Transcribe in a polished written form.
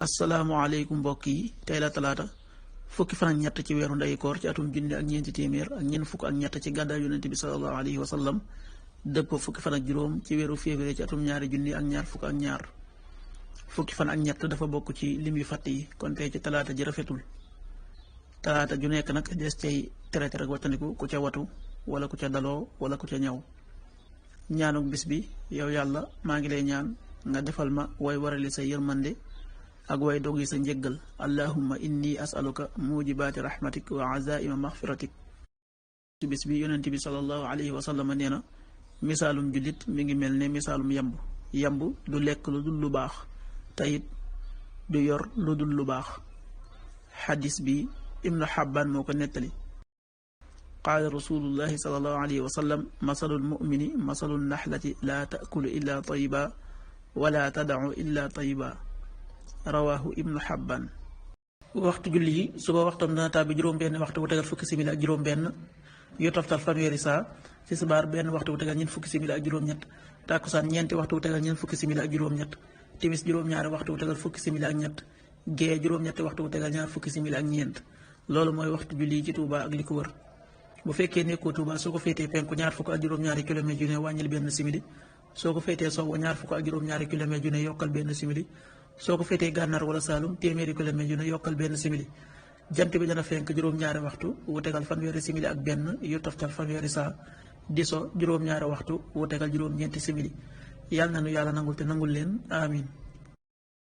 asalaamaaleykum mbokk yi tey la talaata fukki fan ak ñett ci weeru ndeyu koor ci atum junni ak ñeenti téeméer ak ñeent fukk ak ñett ci gàddaay yonente bi sallallahu alayhi wa sallam dëpp fukki fan ak juróom ci weeru février ci atum ñaari junni ak ñaar fukk ak ñaar fukki fan ak ñett dafa bokk ci lim yu fàtt yi kon tey ci talaata ji rafetul talaata ju nekk nag des cay traité rek wattandiku ku ca watu wala ku ca daloo wala ku ca ñaw ñaanuk bis bi yow yàlla maa ngi lay ñaan nga defal ma way warali sa yërmande ak way dog yi sa njëggal allahumma inni asaluka mujibaati rahmatik wa azaima maxfiratik bis bi yonent bi sallallahu alayhi wa sallam nee na misaalum jullit mi ngi mel ne misaalum yamb du lekk lu dul lu baax tayit du yor lu dul lu baax xadis bi ibnu xabbaan moo ko nettali qaala rasulullahi sallallahu alayhi wa sallam masalul mumini masalul naxlati laa taakulu illa tayiba wala tadacu illa tayiba rawaahu ibnu xabbaan waxtu julli yi suba waxtoom dana tàbbi juróom-benn waxtu bu tegal fukki simili ak juróom-benn yu toftal fanweeri saa tisbaar benn waxtu bu tegal ñeent fukki simili ak juróom-ñett tàkkusaan ñeenti waxtu bu tegal ñeent fukki simili ak juróom-ñett timis juróom-ñaari waxtu bu tegal fukki simili ak ñett gee juróom-ñetti waxtu bu tegal ñaar fukki simili ak ñeent loolu mooy waxtu julli yi ci Touba ak li ko wër bu fekkee nekkoo Touba soo ko féetee penku ñaar fukk ak juróom-ñaari kilomètre yu ne wàññil benn simili soo ko féetee sowwu ñaar fukk ak juróom-ñaari kilomètre yu ne yokkal benn simili soo ko féetee gànnaar wala Saalum téeméeri kilomètre yu ne yokkal benn simili jant bi dana fenk juróom-ñaari waxtu wu tegal fanweeri simili ak benn yu toftal fanweeri saa di so juróom-ñaari waxtu wu tegal juróom-ñeenti simili yàlla na nu yàlla nangul te nangul leen amin